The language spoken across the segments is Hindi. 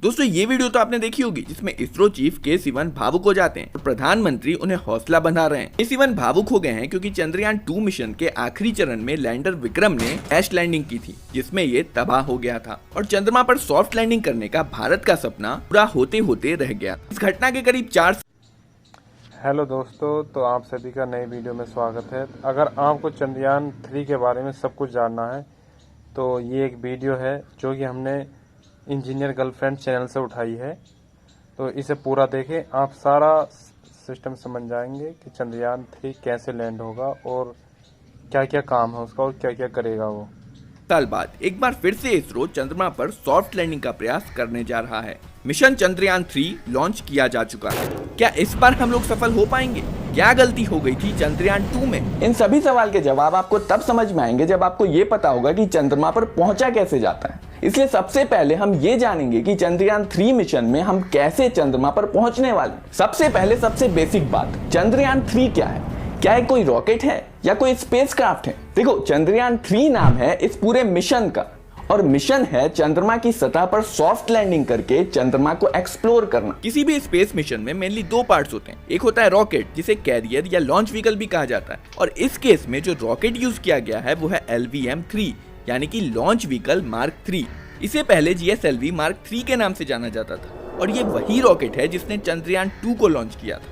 दोस्तों ये वीडियो तो आपने देखी होगी जिसमें इसरो चीफ के सिवन भावुक हो जाते हैं और प्रधानमंत्री उन्हें हौसला बंधा रहे हैं। के सिवन भावुक हो गए हैं क्योंकि चंद्रयान 2 मिशन के आखिरी चरण में लैंडर विक्रम ने क्रैश लैंडिंग की थी जिसमें ये तबाह हो गया था और चंद्रमा पर सॉफ्ट लैंडिंग करने का भारत का सपना पूरा होते होते रह गया। इस घटना के करीब 4 हेलो दोस्तों, तो आप सभी का नई वीडियो में स्वागत है। अगर आपको चंद्रयान 3 के बारे में सब कुछ जानना है तो ये एक वीडियो है जो कि हमने इंजीनियर गर्लफ्रेंड चैनल से उठाई है, तो इसे पूरा देखें, आप सारा सिस्टम समझ जाएंगे कि चंद्रयान 3 कैसे लैंड होगा और क्या क्या काम है उसका और क्या क्या करेगा वो। साल बाद एक बार फिर से इसरो चंद्रमा पर सॉफ्ट लैंडिंग का प्रयास करने जा रहा है। मिशन चंद्रयान 3 लॉन्च किया जा चुका है। क्या इस बार हम लोग सफल हो पाएंगे? क्या गलती हो गई थी चंद्रयान 2 में? इन सभी सवाल के जवाब आपको तब समझ में आएंगे जब आपको ये पता होगा कि चंद्रमा पर पहुंचा कैसे जाता है। इसलिए सबसे पहले हम ये जानेंगे कि चंद्रयान 3 मिशन में हम कैसे चंद्रमा पर पहुंचने वाले। सबसे पहले सबसे बेसिक बात, चंद्रयान 3 क्या है? क्या ये कोई रॉकेट है या कोई स्पेसक्राफ्ट है? देखो, चंद्रयान 3 नाम है इस पूरे मिशन का और मिशन है चंद्रमा की सतह पर सॉफ्ट लैंडिंग करके चंद्रमा को एक्सप्लोर करना। किसी भी स्पेस मिशन में मेनली 2 पार्ट्स होते हैं। एक होता है रॉकेट जिसे कैरियर या लॉन्च व्हीकल भी कहा जाता है और इस केस में जो रॉकेट यूज किया गया है वो है LVM-3 यानी कि लॉन्च व्हीकल मार्क 3। इसे पहले GSLV मार्क 3 के नाम से जाना जाता था और ये वही रॉकेट है जिसने चंद्रयान 2 को लॉन्च किया था।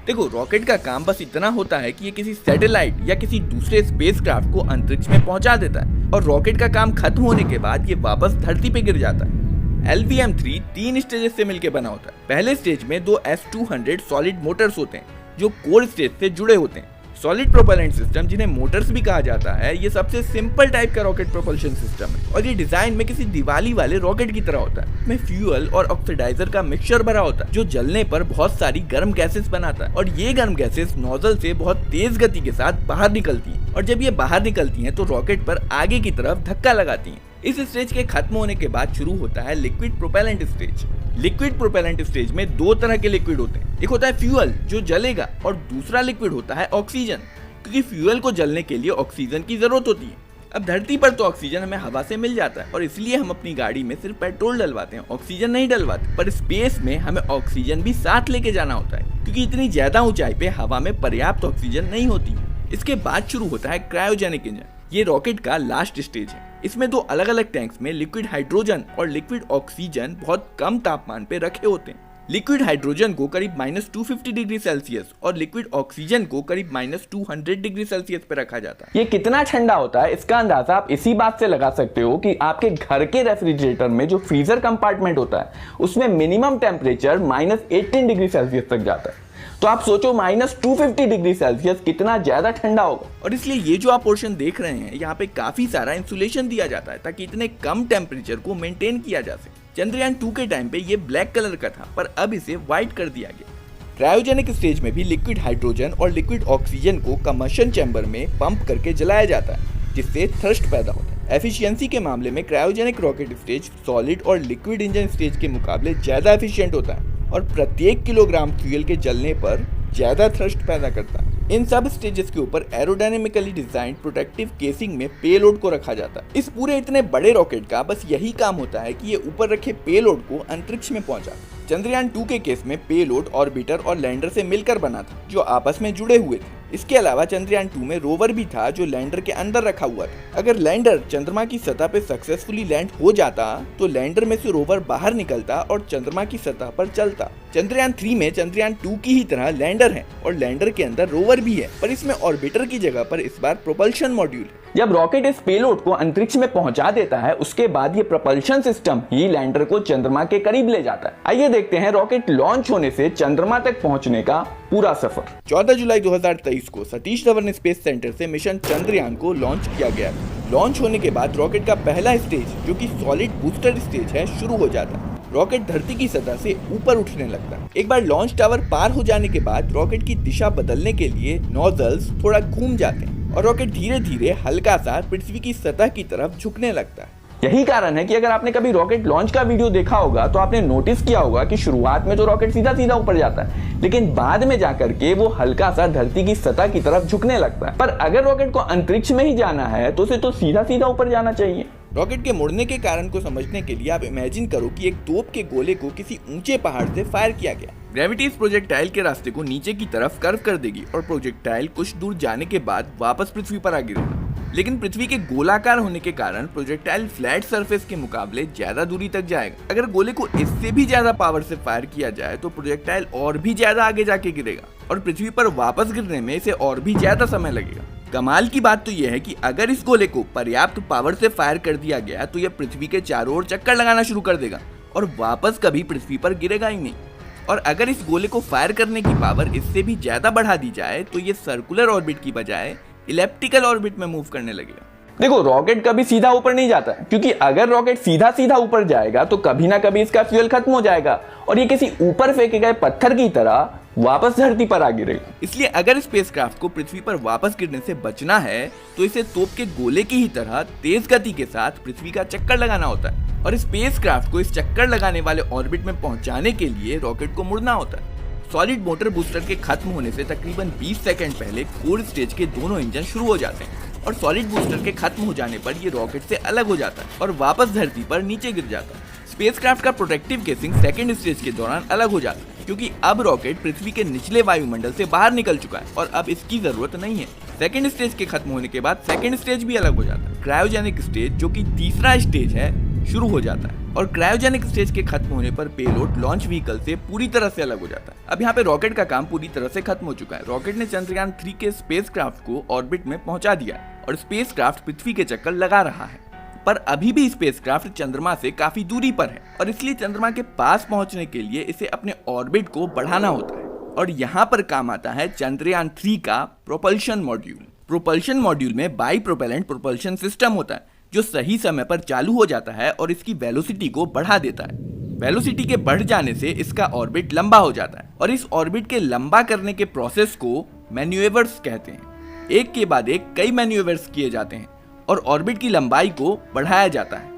देखो, रॉकेट का काम बस इतना होता है कि ये किसी सैटेलाइट या किसी दूसरे स्पेसक्राफ्ट को अंतरिक्ष में पहुंचा देता है और रॉकेट का काम खत्म होने के बाद ये वापस धरती पे गिर जाता है। LVM-3 3 स्टेजेस से मिलकर बना होता है। पहले स्टेज में 2 S-200 सॉलिड मोटर्स होते हैं जो कोर स्टेज से जुड़े होते हैं। सॉलिड प्रोपेलेंट सिस्टम, जिन्हें मोटर्स भी कहा जाता है, ये सबसे सिंपल टाइप का रॉकेट प्रोपल्शन सिस्टम है और ये डिजाइन में किसी दिवाली वाले रॉकेट की तरह होता है। इसमें फ्यूल और ऑक्सीडाइजर का मिक्सचर भरा होता है जो जलने पर बहुत सारी गर्म गैसेस बनाता है और ये गर्म गैसेस नोजल से बहुत तेज गति के साथ बाहर निकलती हैं और जब ये बाहर निकलती हैं तो रॉकेट पर आगे की तरफ धक्का लगाती हैं। इस स्टेज के खत्म होने के बाद शुरू होता है liquid propellant stage. Liquid propellant stage में 2 तरह के लिक्विड होते हैं। एक होता है फ्यूल जो जलेगा और दूसरा लिक्विड होता है ऑक्सीजन, क्योंकि फ्यूल को जलने के लिए ऑक्सीजन की जरूरत होती है। अब धरती पर तो ऑक्सीजन हमें हवा से मिल जाता है और इसलिए हम अपनी गाड़ी में सिर्फ पेट्रोल डलवाते हैं, ऑक्सीजन नहीं डलवाते। पर स्पेस में हमें ऑक्सीजन भी साथ लेके जाना होता है क्योंकि इतनी ज्यादा ऊंचाई पे हवा में पर्याप्त ऑक्सीजन नहीं होती। इसके बाद शुरू होता है क्रायोजेनिक इंजन। ये रॉकेट का लास्ट स्टेज है। इसमें 2 अलग अलग टैंक्स में लिक्विड हाइड्रोजन और लिक्विड ऑक्सीजन बहुत कम तापमान पे रखे होते हैं। लिक्विड हाइड्रोजन को करीब -250 डिग्री सेल्सियस और लिक्विड ऑक्सीजन को करीब -200 डिग्री सेल्सियस पे रखा जाता है। ये कितना ठंडा होता है इसका अंदाजा आप इसी बात से लगा सकते हो कि आपके घर के रेफ्रिजरेटर में जो फ्रीजर कंपार्टमेंट होता है उसमें मिनिमम टेम्परेचर -18 डिग्री सेल्सियस तक जाता है। तो आप सोचो -250 डिग्री सेल्सियस कितना ज्यादा ठंडा होगा। और इसलिए ये जो आप पोर्शन देख रहे हैं यहाँ पे काफी सारा इंसुलेशन दिया जाता है ताकि इतने कम टेम्परेचर को मेंटेन किया जा सके। चंद्रयान 2 के टाइम पे ये ब्लैक कलर का था पर अब इसे व्हाइट कर दिया गया। क्रायोजेनिक स्टेज में भी लिक्विड हाइड्रोजन और लिक्विड ऑक्सीजन को कंबशन चैम्बर में पंप करके जलाया जाता है जिससे थ्रस्ट पैदा होता है। एफिशिएंसी के मामले में क्रायोजेनिक रॉकेट स्टेज सॉलिड और लिक्विड इंजन स्टेज के मुकाबले ज्यादा एफिशिएंट होता है और प्रत्येक किलोग्राम फ्यूल के जलने पर ज्यादा थ्रस्ट पैदा करता है। इन सब स्टेजेस के ऊपर एरोडायनेमिकली डिजाइंड प्रोटेक्टिव केसिंग में पेलोड को रखा जाता है। इस पूरे इतने बड़े रॉकेट का बस यही काम होता है कि ये ऊपर रखे पेलोड को अंतरिक्ष में पहुंचा। चंद्रयान 2 के केस में पेलोड ऑर्बिटर और लैंडर से मिलकर बना था जो आपस में जुड़े हुए थे। इसके अलावा चंद्रयान 2 में रोवर भी था जो लैंडर के अंदर रखा हुआ था। अगर लैंडर चंद्रमा की सतह पे सक्सेसफुली लैंड हो जाता तो लैंडर में से रोवर बाहर निकलता और चंद्रमा की सतह पर चलता। चंद्रयान 3 में चंद्रयान 2 की ही तरह लैंडर है और लैंडर के अंदर रोवर भी है, पर इसमें ऑर्बिटर की जगह पर इस बार प्रोपल्शन मॉड्यूल है। जब रॉकेट इस पेलोड को अंतरिक्ष में पहुंचा देता है उसके बाद ये प्रोपल्शन सिस्टम ही लैंडर को चंद्रमा के करीब ले जाता है। आइए देखते हैं रॉकेट लॉन्च होने से चंद्रमा तक पहुंचने का पूरा सफर। 14 जुलाई 2023 को सतीश धवन स्पेस सेंटर से मिशन चंद्रयान को लॉन्च किया गया। लॉन्च होने के बाद रॉकेट का पहला स्टेज जो कि सॉलिड बूस्टर स्टेज है शुरू हो जाता है। रॉकेट धरती की सतह से ऊपर उठने लगता है। एक बार लॉन्च टावर पार हो जाने के बाद रॉकेट की दिशा बदलने के लिए नोजल्स थोड़ा घूम जाते हैं और रॉकेट धीरे धीरे हल्का सा पृथ्वी की सतह की तरफ झुकने लगता है। यही कारण है कि अगर आपने कभी रॉकेट लॉन्च का वीडियो देखा होगा तो आपने नोटिस किया होगा कि शुरुआत में तो रॉकेट सीधा सीधा ऊपर जाता है लेकिन बाद में जाकर के वो हल्का सा धरती की सतह की तरफ झुकने लगता है। पर अगर रॉकेट को अंतरिक्ष में ही जाना है तो उसे तो सीधा सीधा ऊपर जाना चाहिए। रॉकेट के मुड़ने के कारण को समझने के लिए आप इमेजिन करो कि एक तोप के गोले को किसी ऊंचे पहाड़ से फायर किया गया। ग्रेविटी इस प्रोजेक्टाइल के रास्ते को नीचे की तरफ कर्व कर देगी और प्रोजेक्टाइल कुछ दूर जाने के बाद वापस पृथ्वी पर आ गिरेगा। लेकिन पृथ्वी के गोलाकार होने के कारण प्रोजेक्टाइल फ्लैट सरफेस के मुकाबले ज्यादा दूरी तक जाएगा। अगर गोले को इससे भी ज्यादा पावर से फायर किया जाए तो प्रोजेक्टाइल और भी ज्यादा आगे जाके गिरेगा और पृथ्वी पर वापस गिरने में इसे और भी ज्यादा समय लगेगा। कमाल की बात तो यह है कि अगर इस गोले को पर्याप्त पावर से फायर कर दिया गया तो यह पृथ्वी के चारों ओर चक्कर लगाना शुरू कर देगा और वापस कभी पृथ्वी पर गिरेगा ही नहीं। और अगर इस गोले को फायर करने की पावर इससे भी ज्यादा बढ़ा दी जाए तो ये सर्कुलर ऑर्बिट की बजाय इलेप्टिकल ऑर्बिट में मूव करने लगेगा। देखो, रॉकेट कभी सीधा ऊपर नहीं जाता क्योंकि अगर रॉकेट सीधा सीधा ऊपर जाएगा तो कभी ना कभी इसका फ्यूल खत्म हो जाएगा और ये किसी ऊपर फेंके गए पत्थर की तरह वापस धरती पर आ गिरेगा। इसलिए अगर स्पेसक्राफ्ट को पृथ्वी पर वापस गिरने से बचना है तो इसे तोप के गोले की ही तरह तेज गति के साथ पृथ्वी का चक्कर लगाना होता है और स्पेसक्राफ्ट को इस चक्कर लगाने वाले ऑर्बिट में पहुंचाने के लिए रॉकेट को मुड़ना होता है। सॉलिड मोटर बूस्टर के खत्म होने से तकरीबन 20 सेकंड पहले कोर स्टेज के दोनों इंजन शुरू हो जाते हैं और सॉलिड बूस्टर के खत्म हो जाने पर ये रॉकेट से अलग हो जाता है और वापस धरती पर नीचे गिर जाता है। स्पेसक्राफ्ट का प्रोटेक्टिव केसिंग सेकंड स्टेज के दौरान अलग हो जाता है क्योंकि अब रॉकेट पृथ्वी के निचले वायुमंडल से बाहर निकल चुका है और अब इसकी जरूरत नहीं है। सेकंड स्टेज के खत्म होने के बाद सेकंड स्टेज भी अलग हो जाता है। क्रायोजेनिक स्टेज, जो कि तीसरा स्टेज है, शुरू हो जाता है और क्रायोजेनिक स्टेज के खत्म होने पर पेलोड लॉन्च व्हीकल से पूरी तरह से अलग हो जाता है। अब यहाँ पे रॉकेट का काम पूरी तरह से खत्म हो चुका है। रॉकेट ने चंद्रयान 3 के स्पेसक्राफ्ट को ऑर्बिट में पहुंचा दिया और स्पेसक्राफ्ट पृथ्वी के चक्कर लगा रहा है, पर अभी भी स्पेसक्राफ्ट चंद्रमा से काफी दूरी पर है और इसलिए चंद्रमा के पास पहुंचने के लिए इसे अपने ऑर्बिट को बढ़ाना होता है और यहाँ पर काम आता है चंद्रयान 3 का प्रोपल्शन मॉड्यूल। प्रोपल्शन मॉड्यूल में बाई प्रोपेलेंट प्रोपल्शन सिस्टम होता है जो सही समय पर चालू हो जाता है और इसकी वेलोसिटी को बढ़ा देता है। वेलोसिटी के बढ़ जाने से इसका ऑर्बिट लंबा हो जाता है और इस ऑर्बिट के लंबा करने के प्रोसेस को मैन्यूवर्स कहते हैं। एक के बाद एक कई मैन्यूवर्स किए जाते हैं और ऑर्बिट की लंबाई को बढ़ाया जाता है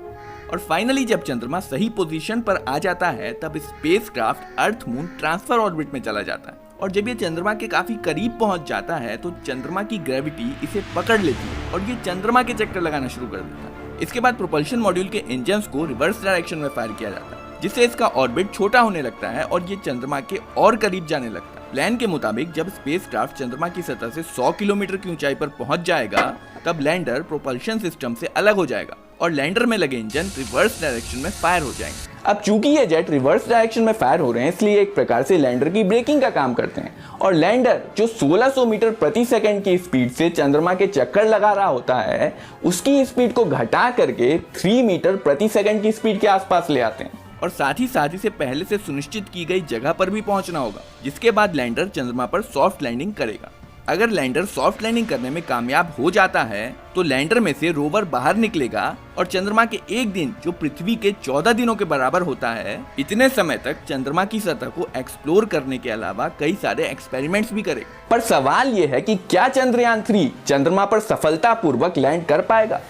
और फाइनली जब चंद्रमा सही पोजीशन पर आ जाता है तब spacecraft earth moon transfer orbit में चला जाता है और जब ये चंद्रमा के काफी करीब पहुंच जाता है तो चंद्रमा की ग्रेविटी इसे पकड़ लेती है और ये चंद्रमा के चक्कर लगाना शुरू कर देता है। इसके बाद प्रोपल्शन मॉड्यूल के इंजन्स को रिवर्स डायरेक्शन में फायर किया जाता है जिससे इसका ऑर्बिट छोटा होने लगता है और ये चंद्रमा के और करीब जाने लगता है। प्लान के मुताबिक जब स्पेसक्राफ्ट चंद्रमा की सतह से 100 किलोमीटर की ऊंचाई पर पहुंच जाएगा तब लैंडर प्रोपल्शन सिस्टम से अलग हो जाएगा और लैंडर में लगे इंजन रिवर्स डायरेक्शन में फायर हो जाएंगे। अब चूंकि ये जेट रिवर्स डायरेक्शन में फायर हो रहे हैं इसलिए एक प्रकार से लैंडर की ब्रेकिंग का काम करते हैं और लैंडर जो 1600 मीटर प्रति सेकंड की स्पीड से चंद्रमा के चक्कर लगा रहा होता है उसकी स्पीड को घटा करके 3 मीटर प्रति सेकंड की स्पीड के आसपास ले आते हैं और साथ ही इसे पहले से सुनिश्चित की गई जगह पर भी पहुंचना होगा जिसके बाद लैंडर चंद्रमा पर सॉफ्ट लैंडिंग करेगा। अगर लैंडर सॉफ्ट लैंडिंग करने में कामयाब हो जाता है तो लैंडर में से रोवर बाहर निकलेगा और चंद्रमा के एक दिन जो पृथ्वी के 14 दिनों के बराबर होता है इतने समय तक चंद्रमा की सतह को एक्सप्लोर करने के अलावा कई सारे एक्सपेरिमेंट्स भी करेगा। पर सवाल ये है कि क्या चंद्रयान 3 चंद्रमा पर सफलतापूर्वक लैंड कर पाएगा?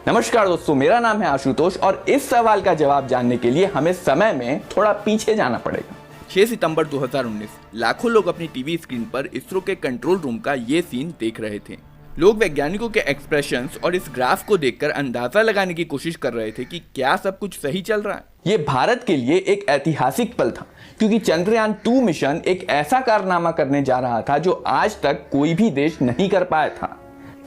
नमस्कार दोस्तों, मेरा नाम है आशुतोष और इस सवाल का जवाब जानने के लिए हमें समय में थोड़ा पीछे जाना पड़ेगा। 6 सितंबर 2019 लाखों लोग अपनी टीवी स्क्रीन पर इसरो के कंट्रोल रूम का ये सीन देख रहे थे। लोग वैज्ञानिकों के एक्सप्रेशंस और इस ग्राफ को देखकर अंदाजा लगाने की कोशिश कर रहे थे कि क्या सब कुछ सही चल रहा है। ये भारत के लिए एक ऐतिहासिक पल था क्योंकि चंद्रयान 2 मिशन एक ऐसा कारनामा करने जा रहा था जो आज तक कोई भी देश नहीं कर पाया था,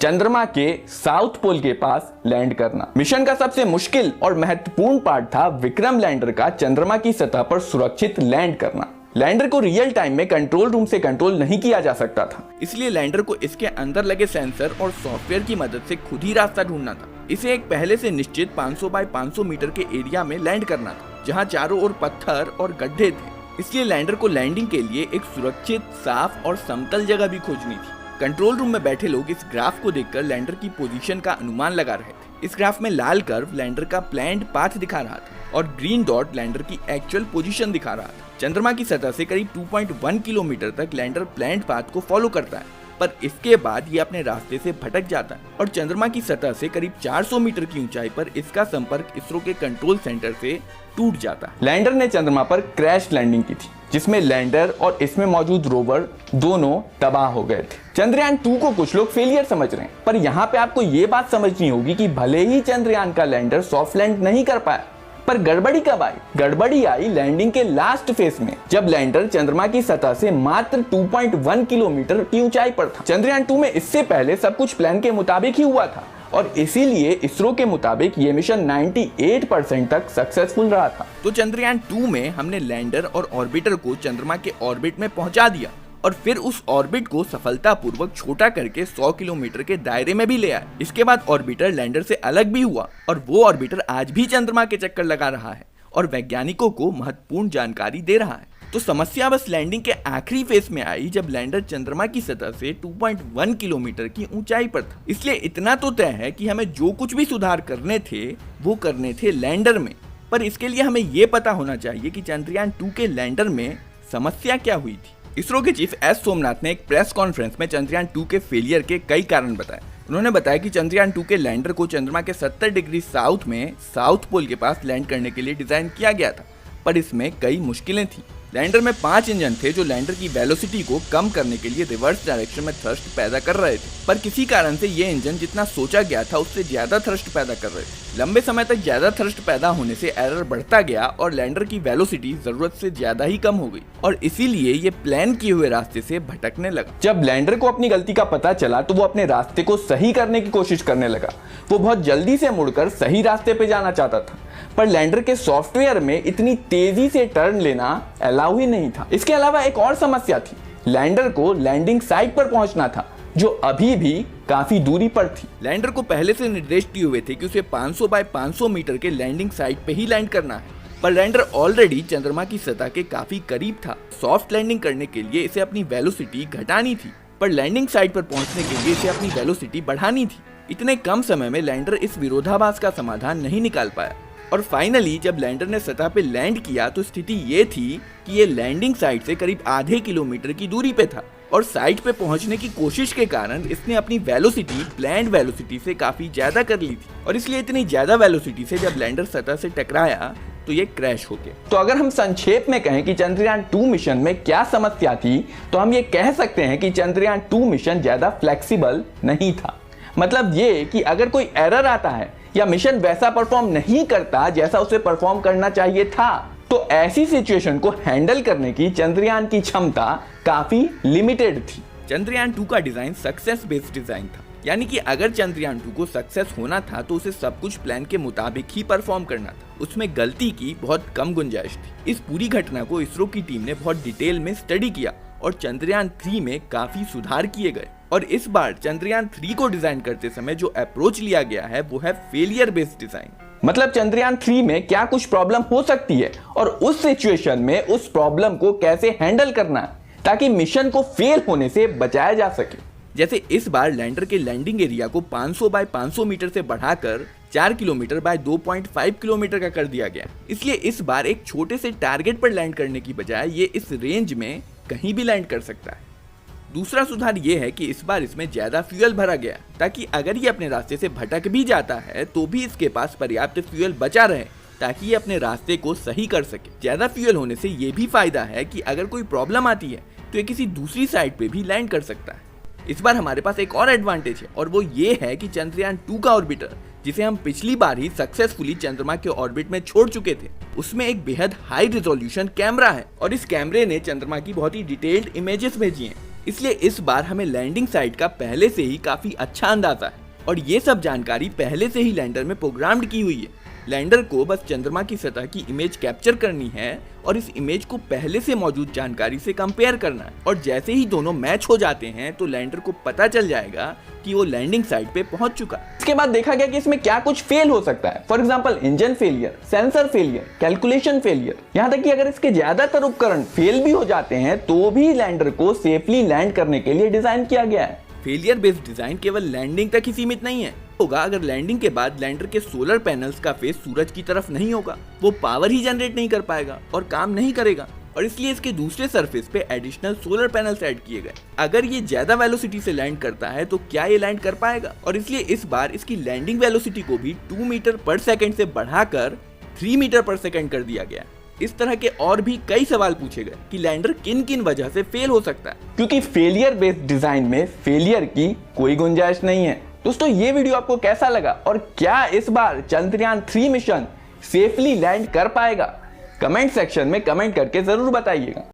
चंद्रमा के साउथ पोल के पास लैंड करना। मिशन का सबसे मुश्किल और महत्वपूर्ण पार्ट था विक्रम लैंडर का चंद्रमा की सतह पर सुरक्षित लैंड करना। लैंडर को रियल टाइम में कंट्रोल रूम से कंट्रोल नहीं किया जा सकता था, इसलिए लैंडर को इसके अंदर लगे सेंसर और सॉफ्टवेयर की मदद से खुद ही रास्ता ढूंढना था। इसे एक पहले से निश्चित 500 बाय 500 मीटर के एरिया में लैंड करना था जहाँ चारों ओर पत्थर और गड्ढे थे, इसलिए लैंडर को लैंडिंग के लिए एक सुरक्षित, साफ और समतल जगह भी खोजनी थी। कंट्रोल रूम में बैठे लोग इस ग्राफ को देखकर लैंडर की पोजीशन का अनुमान लगा रहे थे। इस ग्राफ में लाल कर्व लैंडर का प्लान्ड पाथ दिखा रहा था और ग्रीन डॉट लैंडर की एक्चुअल पोजीशन दिखा रहा था। चंद्रमा की सतह से करीब 2.1 किलोमीटर तक लैंडर प्लान्ड पाथ को फॉलो करता है, पर इसके बाद ये अपने रास्ते से भटक जाता है और चंद्रमा की सतह से करीब 400 मीटर की ऊंचाई पर इसका संपर्क इसरो के कंट्रोल सेंटर से टूट जाता है। लैंडर ने चंद्रमा पर क्रैश लैंडिंग की थी जिसमें लैंडर और इसमें मौजूद रोवर दोनों तबाह हो गए थे। चंद्रयान 2 को कुछ लोग फेलियर समझ रहे हैं, पर यहाँ पे आपको ये बात समझनी होगी कि भले ही चंद्रयान का लैंडर सॉफ्ट लैंड नहीं कर पाया, पर गड़बड़ी कब आई? गड़बड़ी आई लैंडिंग के लास्ट फेज में, जब लैंडर चंद्रमा की सतह से मात्र 2.1 किलोमीटर की ऊंचाई पर था। चंद्रयान 2 में इससे पहले सब कुछ प्लान के मुताबिक ही हुआ था और इसीलिए इसरो के मुताबिक ये मिशन 98% तक सक्सेसफुल रहा था। तो चंद्रयान 2 में हमने लैंडर और ऑर्बिटर को चंद्रमा के ऑर्बिट में पहुंचा दिया और फिर उस ऑर्बिट को सफलतापूर्वक छोटा करके 100 किलोमीटर के दायरे में भी ले आए। इसके बाद ऑर्बिटर लैंडर से अलग भी हुआ और वो ऑर्बिटर आज भी चंद्रमा के चक्कर लगा रहा है और वैज्ञानिकों को महत्वपूर्ण जानकारी दे रहा है। तो समस्या बस लैंडिंग के आखिरी फेज में आई जब लैंडर चंद्रमा की सतह से 2.1 किलोमीटर की ऊंचाई पर था। इसलिए इतना तो तय है कि हमें जो कुछ भी सुधार करने थे वो करने थे लैंडर में, पर इसके लिए हमें ये पता होना चाहिए कि चंद्रयान 2 के लैंडर में समस्या क्या हुई थी। इसरो के चीफ एस सोमनाथ ने एक प्रेस कॉन्फ्रेंस में चंद्रयान 2 के फेलियर के कई कारण बताए। उन्होंने बताया कि चंद्रयान 2 के लैंडर को चंद्रमा के 70 डिग्री साउथ में साउथ पोल के पास लैंड करने के लिए डिजाइन किया गया था, पर इसमें कई मुश्किलें थी। लैंडर में 5 इंजन थे जो लैंडर की वेलोसिटी को कम करने के लिए रिवर्स डायरेक्शन में थ्रस्ट पैदा कर रहे थे, पर किसी कारण से ये इंजन जितना सोचा गया था उससे ज्यादा थ्रस्ट पैदा कर रहे थे। लंबे समय तक ज्यादा थ्रस्ट पैदा होने से एरर बढ़ता गया और लैंडर की वेलोसिटी जरूरत से ज्यादा ही कम हो गई और इसीलिए ये प्लान किए हुए रास्ते से भटकने लगा। जब लैंडर को अपनी गलती का पता चला तो वो अपने रास्ते को सही करने की कोशिश करने लगा। वो बहुत जल्दी से मुड़कर सही रास्ते पे जाना चाहता था, पर लैंडर के सॉफ्टवेयर में इतनी तेजी से टर्न लेना अलाउ ही नहीं था। इसके अलावा एक और समस्या थी, लैंडर को लैंडिंग साइट पर पहुंचना था जो अभी भी काफी दूरी पर थी। लैंडर को पहले से निर्देश दिए हुए थे कि उसे 500 बाय 500 मीटर के लैंडिंग साइट पे ही लैंड करना है, पर लैंडर ऑलरेडी चंद्रमा की सतह के काफी करीब था। सॉफ्ट लैंडिंग करने के लिए इसे अपनी वेलोसिटी घटानी थी, पर लैंडिंग साइट पर पहुंचने के लिए इसे अपनी वेलोसिटी बढ़ानी थी। इतने कम समय में लैंडर इस विरोधाभास का समाधान नहीं निकाल पाया और फाइनली जब लैंडर ने सतह पे लैंड किया तो स्थिति ये थी कि ये लैंडिंग साइट से करीब आधे किलोमीटर की दूरी पे था और साइट पे पहुंचने की कोशिश के कारण इसने अपनी वेलोसिटी प्लैंड वेलोसिटी से काफी ज्यादा कर ली थी और इसलिए इतनी ज्यादा वेलोसिटी से जब लैंडर सतह से टकराया तो ये क्रैश हो गया। तो अगर हम संक्षेप में कहें कि चंद्रयान 2 मिशन में क्या समस्या थी तो हम ये कह सकते हैं कि चंद्रयान 2 मिशन ज्यादा फ्लेक्सिबल नहीं था। मतलब ये कि अगर कोई एरर आता है या मिशन वैसा परफॉर्म नहीं करता जैसा उसे परफॉर्म करना चाहिए था तो ऐसी सिचुएशन को हैंडल करने की चंद्रयान की क्षमता काफी लिमिटेड थी। चंद्रयान 2 का डिजाइन सक्सेस बेस्ड डिजाइन था, यानी कि अगर चंद्रयान 2 को सक्सेस होना था तो उसे सब कुछ प्लान के मुताबिक ही परफॉर्म करना था। उसमें गलती की बहुत कम गुंजाइश थी। इस पूरी घटना को इसरो की टीम ने बहुत डिटेल में स्टडी किया और चंद्रयान 3 में काफी सुधार किए गए और इस बार चंद्रयान 3 को डिजाइन करते समय जो अप्रोच लिया गया है वो है फेलियर बेस्ड डिजाइन। मतलब चंद्रयान 3 में क्या कुछ प्रॉब्लम हो सकती है और उस सिचुएशन में उस प्रॉब्लम को कैसे हैंडल करना है ताकि मिशन को फेल होने से बचाया जा सके। जैसे इस बार लैंडर के लैंडिंग एरिया को 500 बाय 500 मीटर से बढ़ाकर 4 किलोमीटर बाय 2.5 किलोमीटर का कर दिया गया। इसलिए इस बार एक छोटे से टारगेट पर लैंड करने की बजाय ये इस रेंज में कहीं भी लैंड कर सकता है। दूसरा सुधार ये है कि इस बार इसमें ज्यादा फ्यूल भरा गया ताकि अगर ये अपने रास्ते से भटक भी जाता है तो भी इसके पास पर्याप्त फ्यूल बचा रहे ताकि ये अपने रास्ते को सही कर सके। ज्यादा फ्यूल होने से ये भी फायदा है कि अगर कोई प्रॉब्लम आती है तो ये किसी दूसरी साइट पे भी लैंड कर सकता है। इस बार हमारे पास एक और एडवांटेज है और वो ये है कि चंद्रयान 2 का ऑर्बिटर जिसे हम पिछली बार ही सक्सेसफुली चंद्रमा के ऑर्बिट में छोड़ चुके थे उसमें एक बेहद हाई रिजोल्यूशन कैमरा है और इस कैमरे ने चंद्रमा की बहुत ही डिटेल्ड इमेजेस भेजी हैं। इसलिए इस बार हमें लैंडिंग साइट का पहले से ही काफी अच्छा अंदाजा है और ये सब जानकारी पहले से ही लैंडर में प्रोग्राम्ड की हुई है। लैंडर को बस चंद्रमा की सतह की इमेज कैप्चर करनी है और इस इमेज को पहले से मौजूद जानकारी से कंपेयर करना है और जैसे ही दोनों मैच हो जाते हैं तो लैंडर को पता चल जाएगा कि वो लैंडिंग साइट पे पहुंच चुका। इसके बाद देखा गया कि इसमें क्या कुछ फेल हो सकता है। For example engine failure, sensor failure, calculation failure, यहाँ तक कि अगर इसके ज्यादातर उपकरण फेल भी हो जाते हैं तो भी लैंडर को सेफली लैंड करने के लिए डिजाइन किया गया है। फेलियर बेस्ड डिजाइन केवल लैंडिंग तक ही सीमित नहीं है। होगा अगर लैंडिंग के बाद लैंडर के सोलर पैनल्स का फेस सूरज की तरफ नहीं होगा, वो पावर ही जनरेट नहीं कर पाएगा और काम नहीं करेगा और इसलिए इसके दूसरे सरफेस पे एडिशनल सोलर पैनल्स ऐड किए गए। अगर ये ज्यादा वेलोसिटी से लैंड करता है तो क्या ये लैंड कर पाएगा और इसलिए इस बार इसकी लैंडिंग वेलोसिटी को भी 2 मीटर पर सेकंड से बढ़ाकर 3 मीटर पर सेकंड कर दिया गया। इस तरह के और भी कई सवाल पूछे गए कि लैंडर किन किन वजह से फेल हो सकता है, क्योंकि फेलियर बेस्ड डिजाइन में फेलियर की कोई गुंजाइश नहीं है। दोस्तों, ये वीडियो आपको कैसा लगा और क्या इस बार चंद्रयान 3 मिशन सेफली लैंड कर पाएगा? कमेंट सेक्शन में कमेंट करके जरूर बताइएगा।